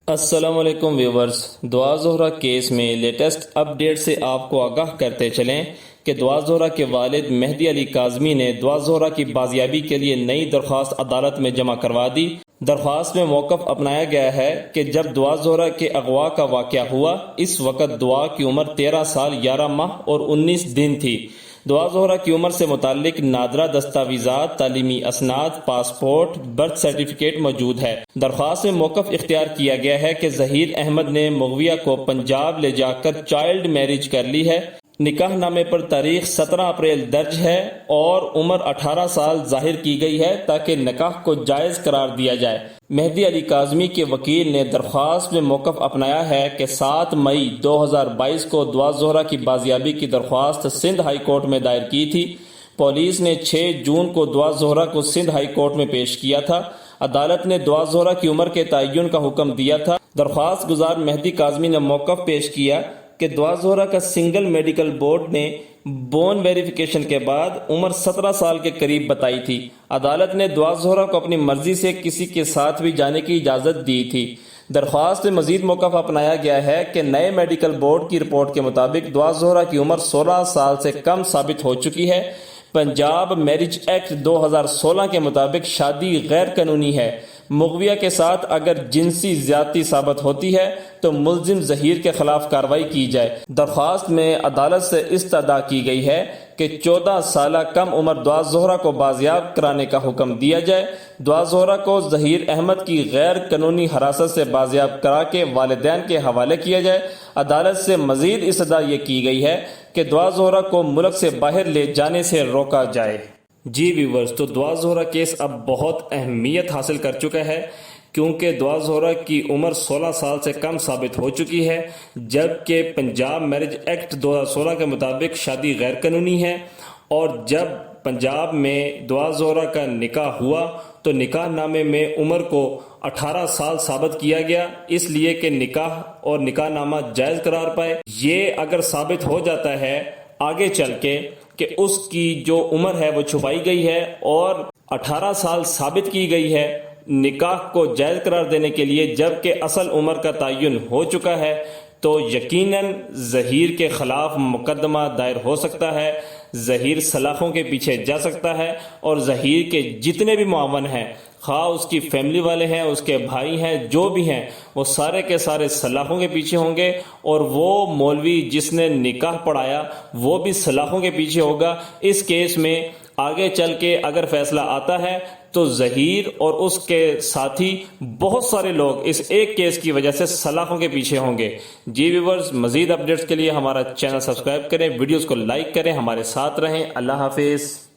السلام علیکم ویورز، دعا زہرہ کیس میں لیٹسٹ اپ ڈیٹ سے آپ کو آگاہ کرتے چلیں کہ دعا زہرہ کے والد مہدی علی کاظمی نے دعا زہرہ کی بازیابی کے لیے نئی درخواست عدالت میں جمع کروا دی۔ درخواست میں موقف اپنایا گیا ہے کہ جب دعا زہرہ کے اغوا کا واقعہ ہوا، اس وقت دعا کی عمر 13 سال 11 ماہ اور 19 دن تھی۔ دعا زہرہ کی عمر سے متعلق نادرہ دستاویزات، تعلیمی اسناد، پاسپورٹ، برتھ سرٹیفکیٹ موجود ہے۔ درخواست میں موقف اختیار کیا گیا ہے کہ ظہیر احمد نے مغویہ کو پنجاب لے جا کر چائلڈ میرج کر لی ہے۔ نکاح نامے پر تاریخ 17 اپریل درج ہے اور عمر 18 سال ظاہر کی گئی ہے تاکہ نکاح کو جائز قرار دیا جائے۔ مہدی علی کاظمی کے وکیل نے درخواست میں موقف اپنایا ہے کہ 7 مئی 2022 کو دعا زہرہ کی بازیابی کی درخواست سندھ ہائی کورٹ میں دائر کی تھی۔ پولیس نے 6 جون کو دعا زہرہ کو سندھ ہائی کورٹ میں پیش کیا تھا۔ عدالت نے دعا زہرہ کی عمر کے تعین کا حکم دیا تھا۔ درخواست گزار مہدی کاظمی نے موقف پیش کیا کہ دعا زہرہ کا سنگل میڈیکل بورڈ نے بون ویریفیکیشن کے بعد عمر 17 سال کے قریب بتائی تھی۔ عدالت نے دعا زہرہ کو اپنی مرضی سے کسی کے ساتھ بھی جانے کی اجازت دی تھی۔ درخواست میں مزید موقف اپنایا گیا ہے کہ نئے میڈیکل بورڈ کی رپورٹ کے مطابق دعا زہرہ کی عمر 16 سال سے کم ثابت ہو چکی ہے۔ پنجاب میرج ایکٹ 2016 کے مطابق شادی غیر قانونی ہے۔ مغویہ کے ساتھ اگر جنسی زیادتی ثابت ہوتی ہے تو ملزم ظہیر کے خلاف کارروائی کی جائے۔ درخواست میں عدالت سے استدعا کی گئی ہے کہ 14 سالہ کم عمر دعا زہرہ کو بازیاب کرانے کا حکم دیا جائے۔ دعا زہرہ کو ظہیر احمد کی غیر قانونی حراست سے بازیاب کرا کے والدین کے حوالے کیا جائے۔ عدالت سے مزید استدعا یہ کی گئی ہے کہ دعا زہرہ کو ملک سے باہر لے جانے سے روکا جائے۔ جی ویورز، تو دعا زہرہ کیس اب بہت اہمیت حاصل کر چکا ہے کیونکہ دعا زہرہ کی عمر 16 سال سے کم ثابت ہو چکی ہے، جبکہ پنجاب میرج ایکٹ 2016 کے مطابق شادی غیر قانونی ہے۔ اور جب پنجاب میں دعا زہرہ کا نکاح ہوا تو نکاح نامے میں عمر کو 18 سال ثابت کیا گیا، اس لیے کہ نکاح اور نکاح نامہ جائز قرار پائے۔ یہ اگر ثابت ہو جاتا ہے آگے چل کے کہ اس کی جو عمر ہے وہ چھپائی گئی ہے اور 18 سال ثابت کی گئی ہے نکاح کو جائز قرار دینے کے لیے، جبکہ اصل عمر کا تعین ہو چکا ہے، تو یقیناً ظہیر کے خلاف مقدمہ دائر ہو سکتا ہے۔ ظہیر سلاخوں کے پیچھے جا سکتا ہے اور ظہیر کے جتنے بھی معاون ہیں، خواہ اس کی فیملی والے ہیں، اس کے بھائی ہیں، جو بھی ہیں، وہ سارے کے سارے سلاخوں کے پیچھے ہوں گے، اور وہ مولوی جس نے نکاح پڑھایا وہ بھی سلاخوں کے پیچھے ہوگا۔ اس کیس میں آگے چل کے اگر فیصلہ آتا ہے تو ظہیر اور اس کے ساتھی بہت سارے لوگ اس ایک کیس کی وجہ سے سلاخوں کے پیچھے ہوں گے۔ جی ویورز، مزید اپڈیٹس کے لیے ہمارا چینل سبسکرائب کریں، ویڈیوز کو لائک کریں، ہمارے ساتھ رہیں۔ اللہ حافظ۔